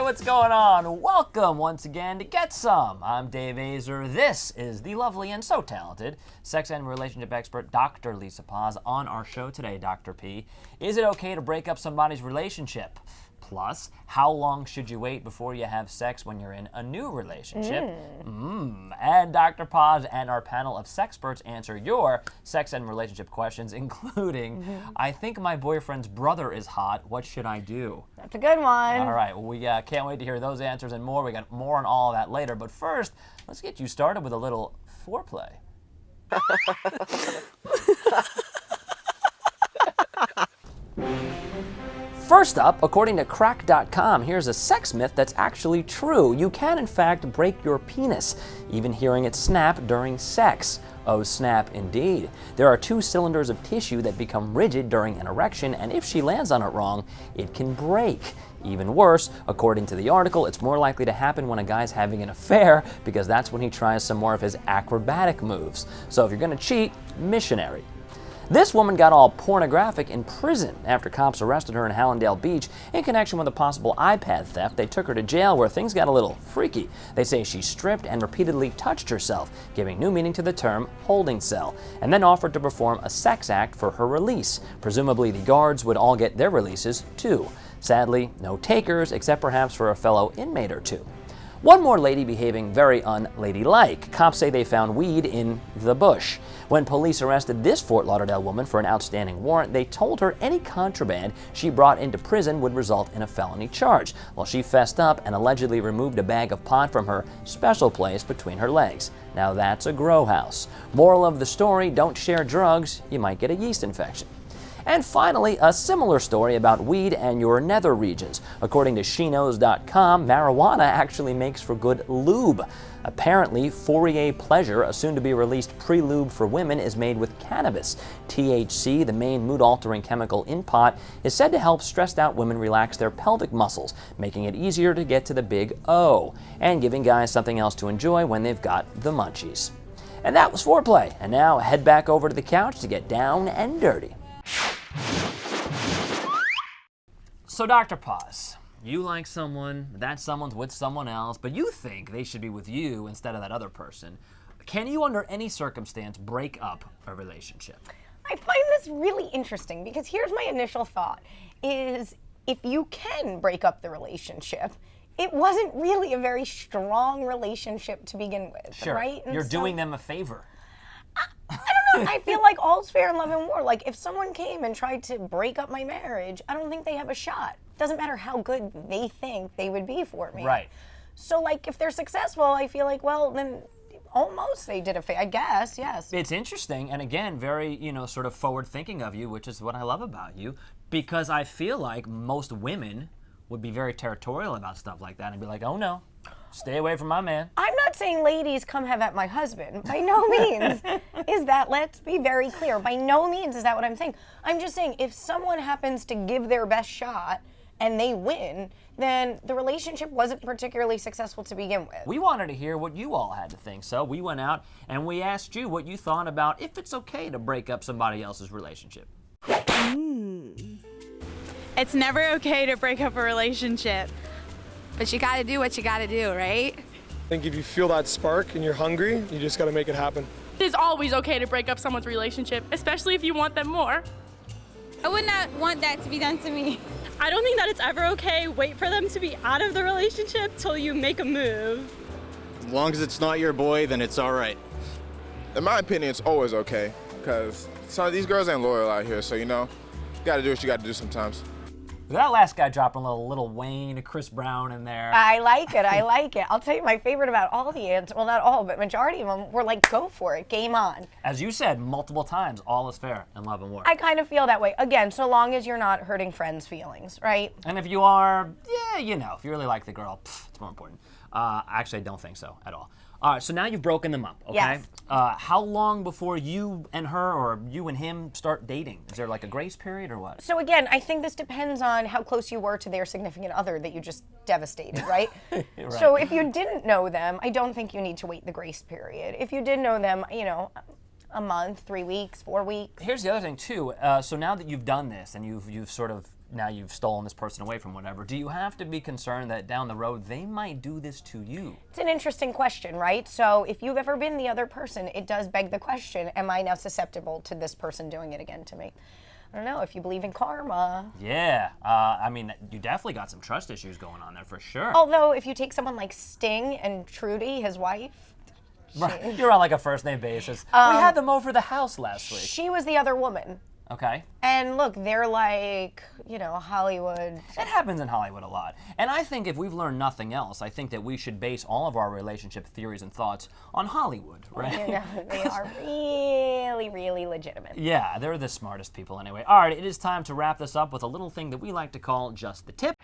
what's going on? Welcome once again to Get Some. I'm Dave Aizer. This is the lovely and so talented sex and relationship expert, Dr. Lisa Paz, on our show today, Dr. P. Is it okay to break up somebody's relationship? Plus, how long should you wait before you have sex when you're in a new relationship? And Dr. Paz and our panel of sexperts answer your sex and relationship questions, including, I think my boyfriend's brother is hot. What should I do? That's a good one. All right, well, we can't wait to hear those answers and more. We got more on all of that later. But first, let's get you started with a little foreplay. First up, according to crack.com, here's a sex myth that's actually true. You can, in fact, break your penis, even hearing it snap during sex. Oh, snap indeed. There are 2 cylinders of tissue that become rigid during an erection, and if she lands on it wrong, it can break. Even worse, according to the article, it's more likely to happen when a guy's having an affair, because that's when he tries some more of his acrobatic moves. So if you're gonna cheat, missionary. This woman got all pornographic in prison after cops arrested her in Hallandale Beach in connection with a possible iPad theft. They took her to jail where things got a little freaky. They say she stripped and repeatedly touched herself, giving new meaning to the term holding cell, and then offered to perform a sex act for her release. Presumably the guards would all get their releases too. Sadly, no takers except perhaps for a fellow inmate or two. One more lady behaving very unladylike. Cops say they found weed in the bush. When police arrested this Fort Lauderdale woman for an outstanding warrant, they told her any contraband she brought into prison would result in a felony charge. Well, she fessed up and allegedly removed a bag of pot from her special place between her legs. Now that's a grow house. Moral of the story, don't share drugs, you might get a yeast infection. And finally, a similar story about weed and your nether regions. According to sheknows.com, marijuana actually makes for good lube. Apparently, Fourier Pleasure, a soon-to-be-released pre-lube for women, is made with cannabis. THC, the main mood-altering chemical in pot, is said to help stressed-out women relax their pelvic muscles, making it easier to get to the big O, and giving guys something else to enjoy when they've got the munchies. And that was foreplay. And now, head back over to the couch to get down and dirty. So, Dr. Paz, you like someone, that someone's with someone else, but you think they should be with you instead of that other person. Can you, under any circumstance, break up a relationship? I find this really interesting because here's my initial thought, is if you can break up the relationship, it wasn't really a very strong relationship to begin with, sure. Right? You're doing them a favor. I don't know. I feel like all's fair in love and war. Like, if someone came and tried to break up my marriage, I don't think they have a shot. Doesn't matter how good they think they would be for me. Right. So, like, if they're successful, I feel like, well, then almost they did a favor. I guess, yes. It's interesting, and again, very, sort of forward-thinking of you, which is what I love about you, because I feel like most women would be very territorial about stuff like that and be like, oh, no. Stay away from my man. I'm not saying ladies come have at my husband. By no means is that, let's be very clear, by no means is that what I'm saying. I'm just saying if someone happens to give their best shot and they win, then the relationship wasn't particularly successful to begin with. We wanted to hear what you all had to think, so we went out and we asked you what you thought about if it's okay to break up somebody else's relationship. It's never okay to break up a relationship. But you gotta do what you gotta do, right? I think if you feel that spark and you're hungry, you just gotta make it happen. It is always okay to break up someone's relationship, especially if you want them more. I would not want that to be done to me. I don't think that it's ever okay. Wait for them to be out of the relationship till you make a move. As long as it's not your boy, then it's all right. In my opinion, it's always okay, because some of these girls ain't loyal out here, so you gotta do what you gotta do sometimes. That last guy dropping a little Wayne, Chris Brown in there. I like it. I'll tell you my favorite about all the answers, well, not all, but majority of them were like, go for it, game on. As you said multiple times, all is fair in love and war. I kind of feel that way. Again, so long as you're not hurting friends' feelings, right? And if you are, if you really like the girl, it's more important. Actually, I don't think so at all. All right, so now you've broken them up, okay? Yes. How long before you and her or you and him start dating? Is there like a grace period or what? So again, I think this depends on how close you were to their significant other that you just devastated, right? Right. So if you didn't know them, I don't think you need to wait the grace period. If you did know them, a month, 3 weeks, 4 weeks. Here's the other thing too. So now that you've done this and you've sort of now you've stolen this person away from whatever, do you have to be concerned that down the road they might do this to you? It's an interesting question, right? So if you've ever been the other person, it does beg the question, am I now susceptible to this person doing it again to me? I don't know, if you believe in karma. Yeah, I mean, you definitely got some trust issues going on there for sure. Although if you take someone like Sting and Trudy, his wife, Right. You're on like a first name basis. We had them over the house last week. she was the other woman. Okay. And look, they're like, Hollywood. It happens in Hollywood a lot. And I think if we've learned nothing else, I think that we should base all of our relationship theories and thoughts on Hollywood, right? They are really, really legitimate. Yeah, they're the smartest people anyway. All right, it is time to wrap this up with a little thing that we like to call Just the Tip.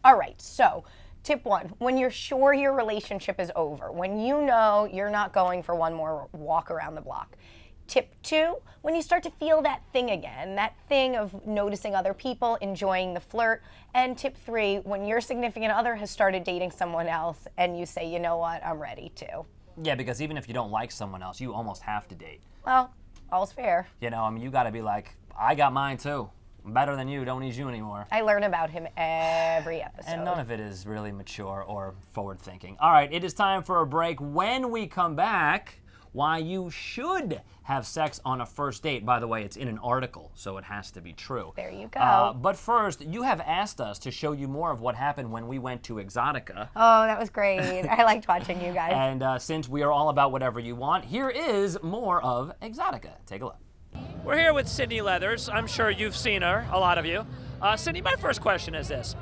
All right, so tip 1, when you're sure your relationship is over, when you know you're not going for one more walk around the block. Tip 2, when you start to feel that thing again, that thing of noticing other people, enjoying the flirt. And tip 3, when your significant other has started dating someone else and you say, you know what, I'm ready to. Yeah, because even if you don't like someone else, you almost have to date. Well, all's fair. You got to be like, I got mine too. I'm better than you, don't need you anymore. I learn about him every episode. And none of it is really mature or forward-thinking. All right, it is time for a break. When we come back, why you should have sex on a first date. By the way, it's in an article, so it has to be true. There you go. But first, you have asked us to show you more of what happened when we went to Exotica. Oh, that was great. I liked watching you guys. And since we are all about whatever you want, here is more of Exotica. Take a look. We're here with Sydney Leathers. I'm sure you've seen her, a lot of you. Sydney, my first question is this.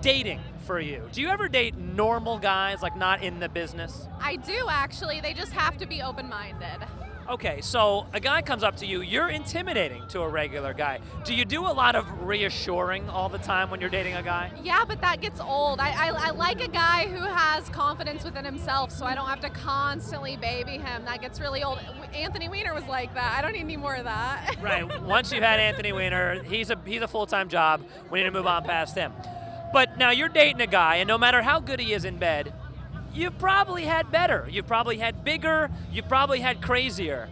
Dating for you. Do you ever date normal guys, like not in the business? I do, actually. They just have to be open-minded. Okay, so a guy comes up to you, you're intimidating to a regular guy. Do you do a lot of reassuring all the time when you're dating a guy? Yeah, but that gets old. I like a guy who has confidence within himself, so I don't have to constantly baby him. That gets really old. Anthony Weiner was like that. I don't need any more of that. Right. Once you've had Anthony Weiner, he's a full-time job. We need to move on past him. But now you're dating a guy, and no matter how good he is in bed, you've probably had better. You've probably had bigger. You've probably had crazier.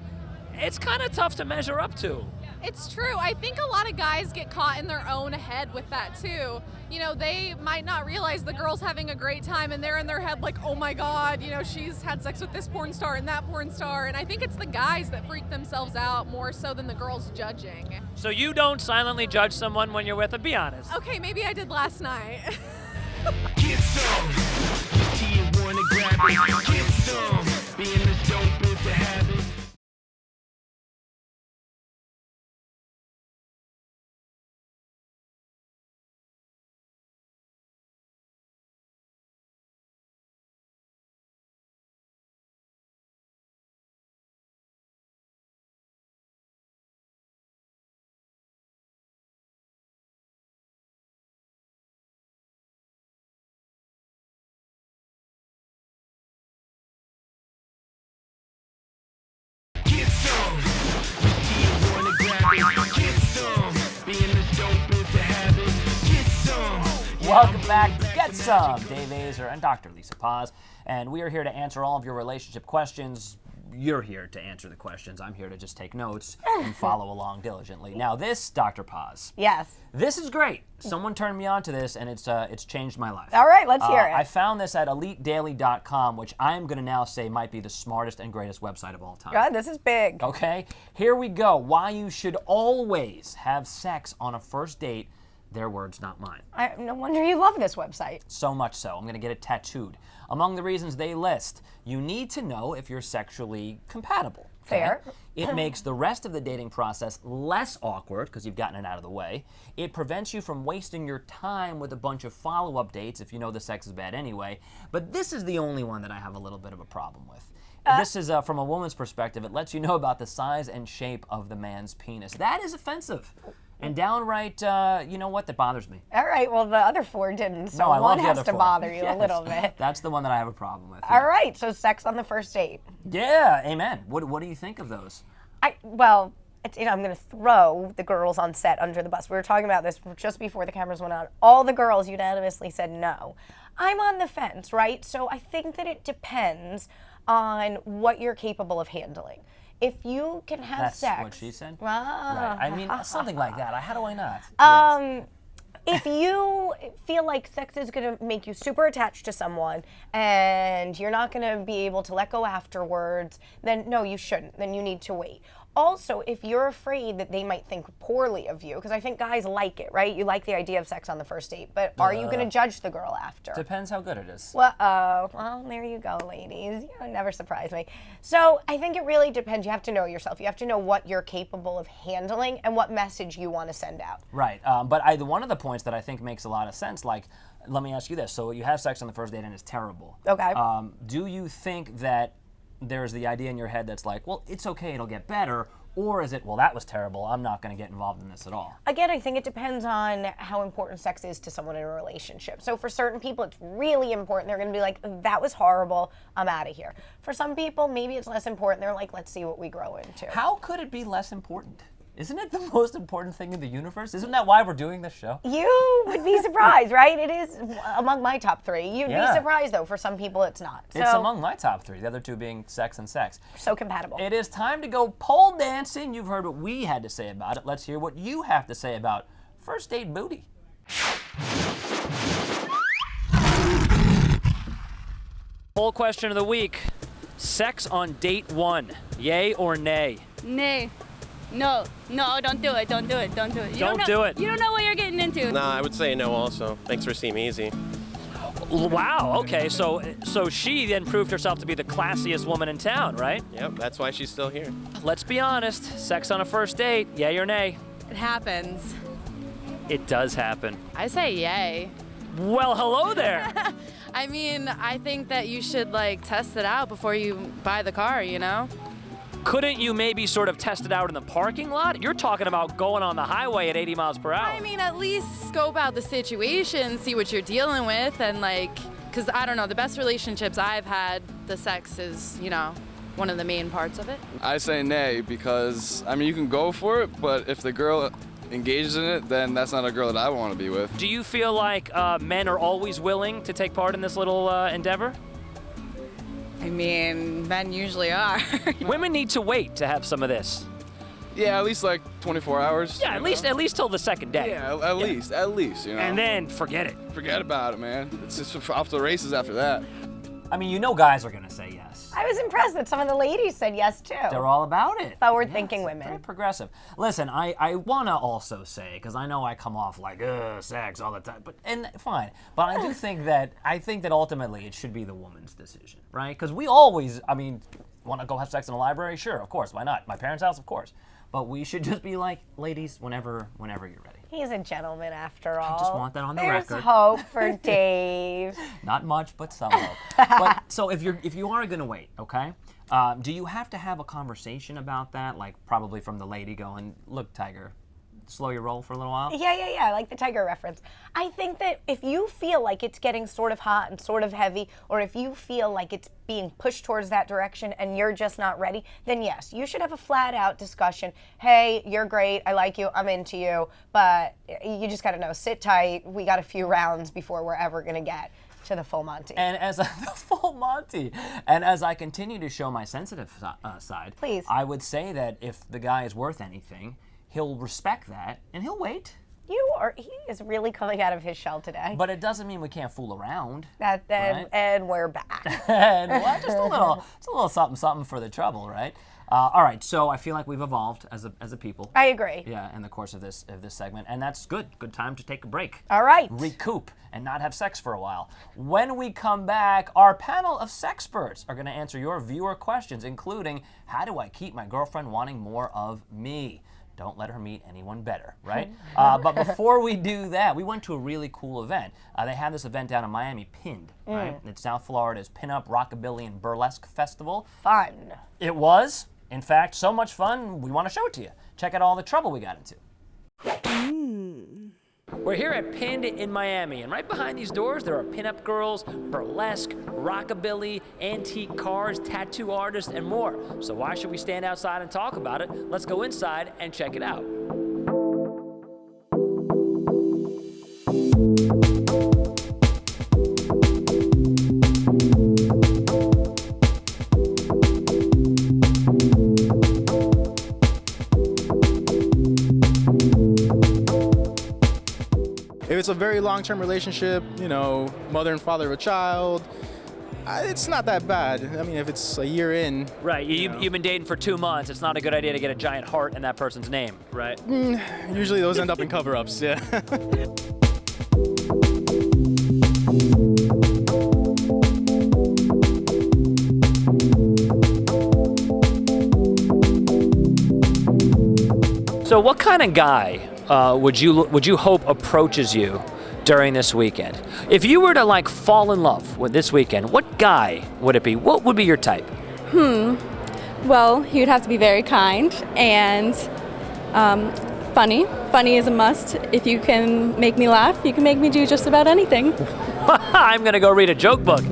It's kind of tough to measure up to. It's true. I think a lot of guys get caught in their own head with that, too. They might not realize the girl's having a great time, and they're in their head like, oh my God, she's had sex with this porn star and that porn star. And I think it's the guys that freak themselves out more so than the girls judging. So you don't silently judge someone when you're with them? Be honest. Okay, maybe I did last night. Get some. Do you wanna grab it? Get some. Being this dope is a habit. Welcome back to Get Some. Dave Aizer and Dr. Lisa Paz. And we are here to answer all of your relationship questions. You're here to answer the questions. I'm here to just take notes and follow along diligently. Now this, Dr. Paz. Yes. This is great. Someone turned me on to this, and it's changed my life. All right, let's hear it. I found this at EliteDaily.com, which I'm going to now say might be the smartest and greatest website of all time. God, this is big. Okay, here we go. Why you should always have sex on a first date. Their words, not mine. No wonder you love this website. So much so. I'm going to get it tattooed. Among the reasons they list, you need to know if you're sexually compatible. Okay? Fair. It makes the rest of the dating process less awkward because you've gotten it out of the way. It prevents you from wasting your time with a bunch of follow-up dates if you know the sex is bad anyway. But this is the only one that I have a little bit of a problem with. This is from a woman's perspective. It lets you know about the size and shape of the man's penis. That is offensive. And downright, you know what, that bothers me. All right, well, the other 4 didn't, so No, I love one the has other to 4. bother you Yes. a little bit. That's the one that I have a problem with. All right, so sex on the first date. Yeah, amen. What do you think of those? I'm going to throw the girls on set under the bus. We were talking about this just before the cameras went on. All the girls unanimously said no. I'm on the fence, right? So I think that it depends on what you're capable of handling. if you can have That's sex. what she said? Ah. Right. I mean, something like that. How do I not? Yes. If you feel like sex is going to make you super attached to someone and you're not going to be able to let go afterwards, then no, you shouldn't. Then you need to wait. Also, if you're afraid that they might think poorly of you, because I think guys like it, right? You like the idea of sex on the first date, but are you going to judge the girl after? Depends how good it is. Well, there you go, ladies. You never surprise me. So I think it really depends. You have to know yourself. You have to know what you're capable of handling and what message you want to send out. Right. But one of the points that I think makes a lot of sense, like, let me ask you this. So you have sex on the first date and it's terrible. Okay. Do you think that there's the idea in your head that's like, well, it's okay, it'll get better, or is it, well, that was terrible, I'm not going to get involved in this at all? Again, I think it depends on how important sex is to someone in a relationship. So for certain people, it's really important. They're going to be like, that was horrible, I'm out of here. For some people, maybe it's less important. They're like, let's see what we grow into. How could it be less important? Isn't it the most important thing in the universe? Isn't that why we're doing this show? You would be surprised, right? It is among my top 3. You'd be surprised, though. For some people, it's not. So, it's among my top 3, the other 2 being sex and sex. So compatible. It is time to go pole dancing. You've heard what we had to say about it. Let's hear what you have to say about first date booty. Poll question of the week. Sex on date 1, yay or nay? Nay. No, don't do it. Don't do it. Don't do it. Don't do it. You don't know what you're getting into. Nah, I would say no also. Thanks for seeming easy. Wow, okay, so she then proved herself to be the classiest woman in town, right? Yep, that's why she's still here. Let's be honest, sex on a first date, yay or nay? It happens. It does happen. I say yay. Well, hello there. I mean, I think that you should test it out before you buy the car, you know? Couldn't you maybe sort of test it out in the parking lot? You're talking about going on the highway at 80 miles per hour. I mean, at least scope out the situation, see what you're dealing with, and because I don't know, the best relationships I've had, the sex is, one of the main parts of it. I say nay because, I mean, you can go for it, but if the girl engages in it, then that's not a girl that I want to be with. Do you feel like men are always willing to take part in this little endeavor? I mean, men usually are. Women need to wait to have some of this. Yeah, at least 24 hours. Yeah, at least till the second day. Yeah, at least, And then forget it. Forget about it, man. It's just off the races after that. I mean, guys are gonna say yes. I was impressed that some of the ladies said yes, too. They're all about it. Forward-thinking women. Very progressive. Listen, I want to also say, because I know I come off like, sex all the time, and fine. But I do think that, ultimately it should be the woman's decision, right? Because we always, want to go have sex in a library? Sure, of course, why not? My parents' house, of course. But we should just be like, ladies, whenever you're ready. He's a gentleman after all. I just want that on the record. There's hope for Dave. Not much, but some hope. But so if you are going to wait, okay, do you have to have a conversation about that? Like probably from the lady going, look, Tiger, slow your roll for a little while? Yeah, I like the Tiger reference. I think that if you feel like it's getting sort of hot and sort of heavy, or if you feel like it's being pushed towards that direction and you're just not ready, then yes, you should have a flat out discussion. Hey, you're great, I like you, I'm into you, but you just gotta know, sit tight, we got a few rounds before we're ever gonna get to the full Monty. And as the full Monty, and as I continue to show my sensitive side, please, I would say that if the guy is worth anything, he'll respect that, and he'll wait. He is really coming out of his shell today. But it doesn't mean we can't fool around. Right? And we're back. And well, just a little something for the trouble, right? All right, so I feel like we've evolved as a people. I agree. Yeah, in the course of this segment, and that's good. Good time to take a break. All right. Recoup and not have sex for a while. When we come back, our panel of sexperts are going to answer your viewer questions, including how do I keep my girlfriend wanting more of me? Don't let her meet anyone better, right? But before we do that, we went to a really cool event. They had this event down in Miami, Pinned, right? It's South Florida's Pinup, Rockabilly, and Burlesque Festival. Fun. It was, in fact, so much fun, we want to show it to you. Check out all the trouble we got into. We're here at Pinned in Miami, and right behind these doors, there are pinup girls, burlesque, rockabilly, antique cars, tattoo artists, and more. So why should we stand outside and talk about it? Let's go inside and check it out. If it's a very long-term relationship, you know, mother and father of a child, it's not that bad. I mean, if it's a year in. Right, you've been dating for 2 months. It's not a good idea to get a giant heart in that person's name, right? Usually those end up in cover-ups, yeah. So what kind of guy would you hope approaches you during this weekend? If you were to like fall in love with this weekend, what guy would it be? What would be your type? Well, he would have to be very kind and funny. Funny is a must. If you can make me laugh, you can make me do just about anything. I'm gonna go read a joke book.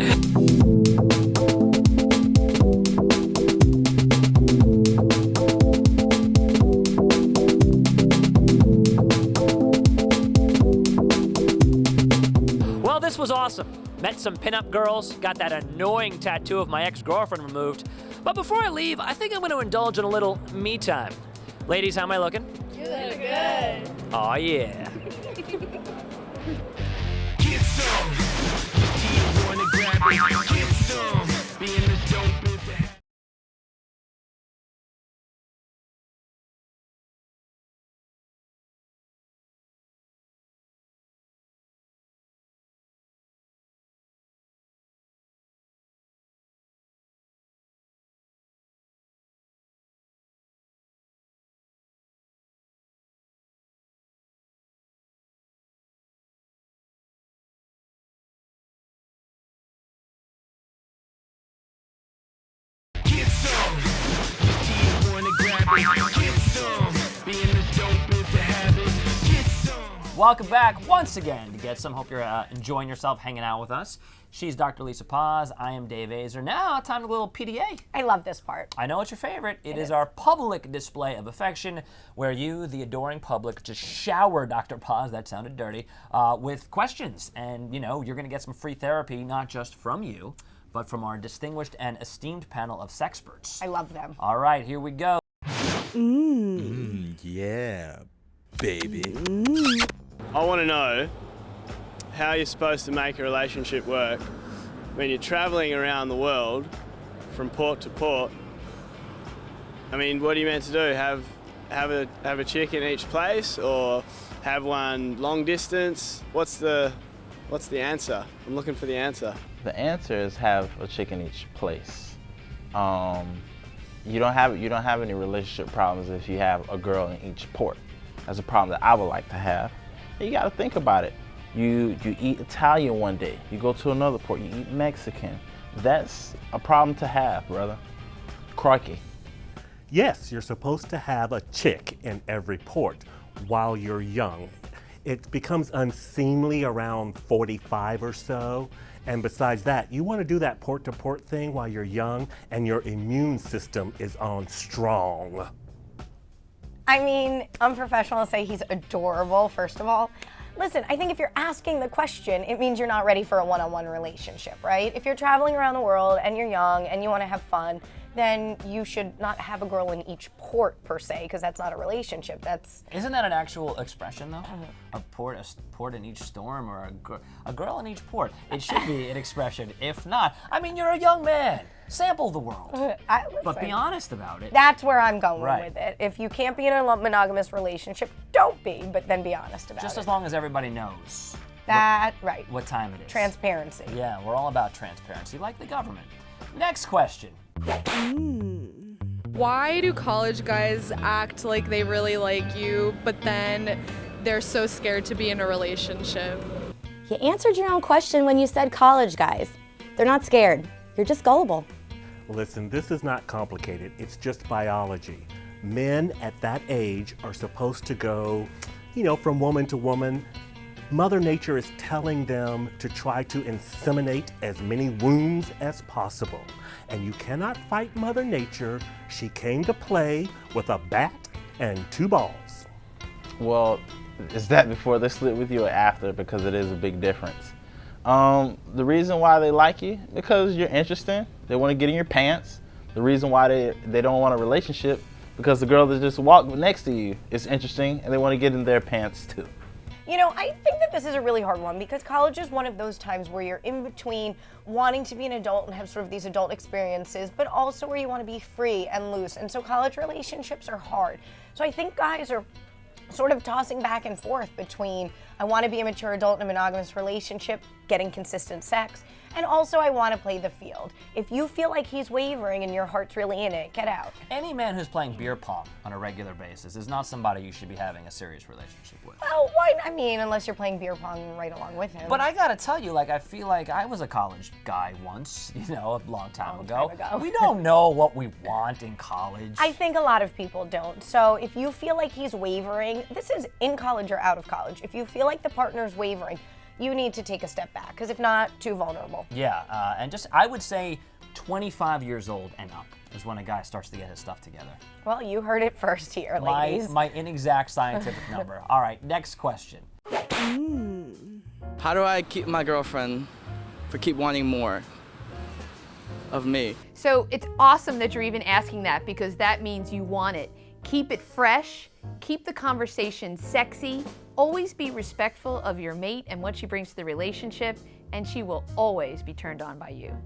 Well, this was awesome. Met some pinup girls, got that annoying tattoo of my ex-girlfriend removed. But before I leave, I think I'm going to indulge in a little me time. Ladies, how am I looking? You look good. Oh yeah. Get some. Do you wanna grab it? Get some. Being this dope is the Get some. Do you wanna grab it? Get some. Being this dope is the habit. Get some. Welcome back once again to Get Some. Hope you're enjoying yourself hanging out with us. She's Dr. Lisa Paz. I am Dave Aizer. Now, time for a little PDA. I love this part. I know it's your favorite. It is our public display of affection where you, the adoring public, just shower Dr. Paz, that sounded dirty, with questions. And, you know, you're going to get some free therapy, not just from you, but from our distinguished and esteemed panel of sexperts. I love them. All right, here we go. Yeah, baby. I want to know how you're supposed to make a relationship work when you're traveling around the world from port to port. I mean, what are you meant to do? Have a chick in each place, or have one long distance? What's the answer? I'm looking for the answer. The answer is have a chick in each place. You don't have any relationship problems if you have a girl in each port. That's a problem that I would like to have. You got to think about it. You eat Italian one day, you go to another port, you eat Mexican. That's a problem to have, brother. Crikey. Yes, you're supposed to have a chick in every port while you're young. It becomes unseemly around 45 or so. And besides that, you want to do that port-to-port thing while you're young and your immune system is on strong. I mean, unprofessional to say he's adorable, first of all. Listen, I think if you're asking the question, it means you're not ready for a one-on-one relationship, right? If you're traveling around the world and you're young and you want to have fun, then you should not have a girl in each port per se, because that's not a relationship. Isn't that an actual expression though? A port in each storm, or a girl in each port. It should be an expression. If not, I mean, you're a young man. Sample the world. But be honest about it. That's where I'm going Right. with it. If you can't be in a monogamous relationship, don't be, but then be honest about Just it. as long as everybody knows Right. what time it is. Transparency. Yeah, we're all about transparency, like the government. Next question. Why do college guys act like they really like you, but then they're so scared to be in a relationship? You answered your own question when you said college guys. They're not scared. You're just gullible. Listen, this is not complicated. It's just biology. Men at that age are supposed to go, from woman to woman. Mother Nature is telling them to try to inseminate as many wombs as possible. And you cannot fight Mother Nature. She came to play with a bat and 2 balls. Well, is that before they sleep with you or after? Because it is a big difference. The reason why they like you, because you're interesting. They want to get in your pants. The reason why they don't want a relationship, because the girl that just walked next to you is interesting and they want to get in their pants too. You know, I think that this is a really hard one because college is one of those times where you're in between wanting to be an adult and have sort of these adult experiences, but also where you want to be free and loose. And so college relationships are hard. So I think guys are sort of tossing back and forth between I want to be a mature adult in a monogamous relationship, getting consistent sex, and also I want to play the field. If you feel like he's wavering and your heart's really in it, get out. Any man who's playing beer pong on a regular basis is not somebody you should be having a serious relationship with. Well, why? I mean, unless you're playing beer pong right along with him. But I gotta tell you, like, I feel like I was a college guy once, you know, a long time ago. We don't know what we want in college. I think a lot of people don't. So if you feel like he's wavering, this is in college or out of college. If you feel like the partner's wavering, you need to take a step back, because if not, too vulnerable. Yeah, and just, I would say 25 years old and up is when a guy starts to get his stuff together. Well, you heard it first here, ladies. My inexact scientific number. All right, next question. How do I keep my girlfriend for keep wanting more of me? So it's awesome that you're even asking that, because that means you want it. Keep it fresh, keep the conversation sexy, always be respectful of your mate and what she brings to the relationship, and she will always be turned on by you.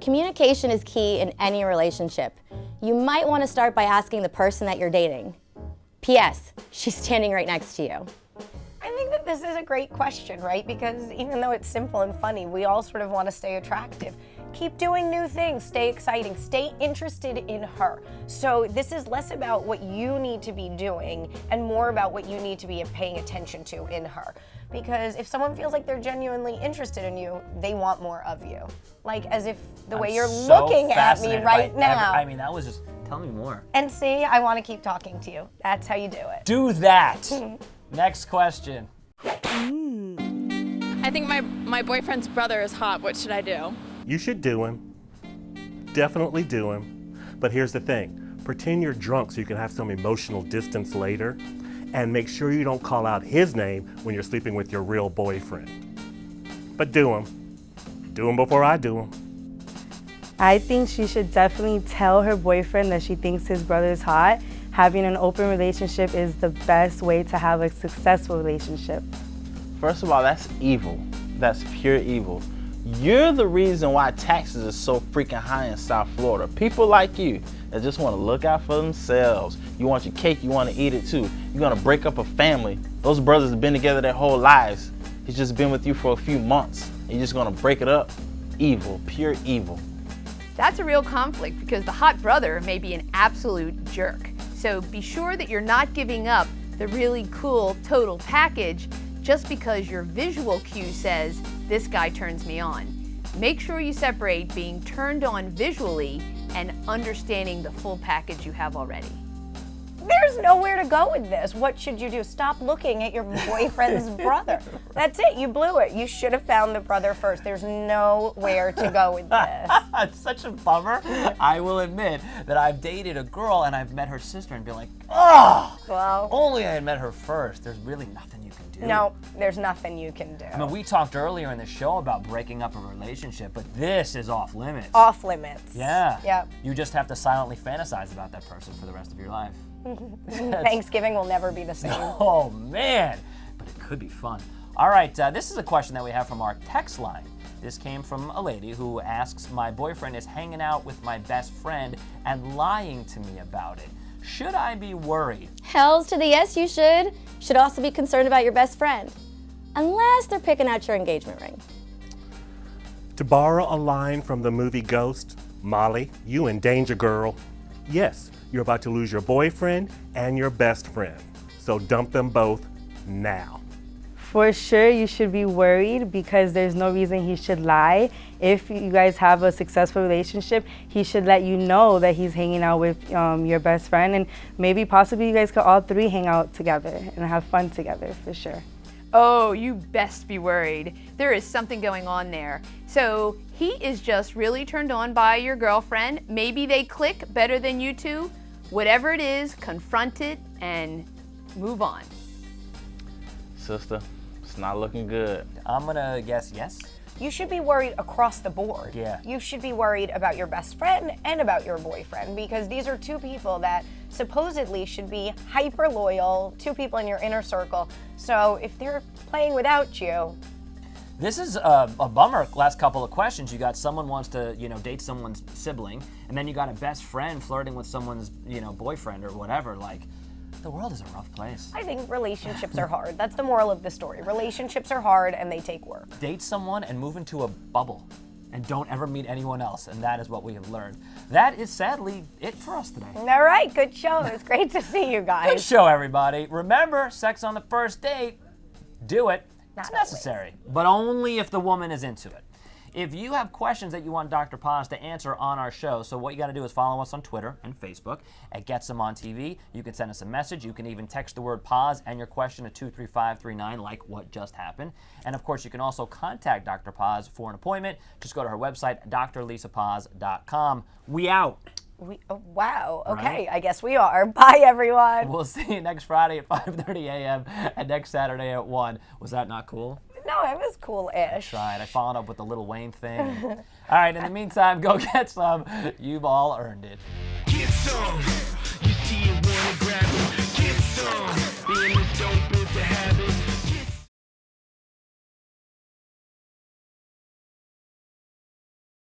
Communication is key in any relationship. You might want to start by asking the person that you're dating. P.S. She's standing right next to you. I think that this is a great question, right? Because even though it's simple and funny, we all sort of want to stay attractive. Keep doing new things, stay exciting, stay interested in her. So this is less about what you need to be doing and more about what you need to be paying attention to in her. Because if someone feels like they're genuinely interested in you, they want more of you. Like as if the way you're looking at me right now. I mean, that was just, tell me more. And see, I want to keep talking to you. That's how you do it. Do that. Next question. I think my boyfriend's brother is hot. What should I do? You should do him. Definitely do him. But here's the thing. Pretend you're drunk so you can have some emotional distance later. And make sure you don't call out his name when you're sleeping with your real boyfriend. But do him. Do him before I do him. I think she should definitely tell her boyfriend that she thinks his brother's hot. Having an open relationship is the best way to have a successful relationship. First of all, that's evil. That's pure evil. You're the reason why taxes are so freaking high in South Florida. People like you that just want to look out for themselves. You want your cake, you want to eat it too. You're going to break up a family. Those brothers have been together their whole lives. He's just been with you for a few months. And you're just going to break it up. Evil, pure evil. That's a real conflict because the hot brother may be an absolute jerk. So be sure that you're not giving up the really cool total package just because your visual cue says, this guy turns me on. Make sure you separate being turned on visually and understanding the full package you have already. There's nowhere to go with this. What should you do? Stop looking at your boyfriend's brother. That's it. You blew it. You should have found the brother first. There's nowhere to go with this. It's such a bummer. I will admit that I've dated a girl and I've met her sister and been like, oh, well, only I had met her first. There's really nothing you can do. No, there's nothing you can do. I mean, we talked earlier in the show about breaking up a relationship, but this is off limits. Off limits. Yeah. Yep. You just have to silently fantasize about that person for the rest of your life. Thanksgiving will never be the same. Oh, man. But it could be fun. All right, this is a question that we have from our text line. This came from a lady who asks, my boyfriend is hanging out with my best friend and lying to me about it. Should I be worried? Hells to the yes, you should. You should also be concerned about your best friend. Unless they're picking out your engagement ring. To borrow a line from the movie Ghost, Molly, you in danger, girl. Yes, you're about to lose your boyfriend and your best friend. So dump them both now. For sure, you should be worried because there's no reason he should lie. If you guys have a successful relationship, he should let you know that he's hanging out with your best friend, and maybe possibly you guys could all three hang out together and have fun together, for sure. Oh, you best be worried. There is something going on there. So he is just really turned on by your girlfriend. Maybe they click better than you two. Whatever it is, confront it and move on. Sister, it's not looking good. I'm gonna guess yes. you should be worried across the board. Yeah. You should be worried about your best friend and about your boyfriend, because these are two people that supposedly should be hyper loyal, two people in your inner circle. So if they're playing without you, this is a bummer. Last couple of questions. You got someone wants to, date someone's sibling, and then you got a best friend flirting with someone's, boyfriend or whatever. Like, the world is a rough place. I think relationships are hard. That's the moral of the story. Relationships are hard and they take work. Date someone and move into a bubble, and don't ever meet anyone else. And that is what we have learned. That is sadly it for us today. All right, good show. It's great to see you guys. Good show, everybody. Remember, sex on the first date, do it. It's necessary, but only if the woman is into it. If you have questions that you want Dr. Paz to answer on our show, so what you got to do is follow us on Twitter and Facebook at Gets Them on TV. You can send us a message. You can even text the word Paz and your question to 23539, like what just happened. And of course, you can also contact Dr. Paz for an appointment. Just go to her website, drlisapaz.com. We out. Wow. Okay, Right. I guess we are. Bye, everyone. We'll see you next Friday at 5:30 a.m. and next Saturday at 1. Was that not cool? No, it was cool-ish. Tried. I followed up with the Lil Wayne thing. All right, in the meantime, go get some. You've all earned it. Get some.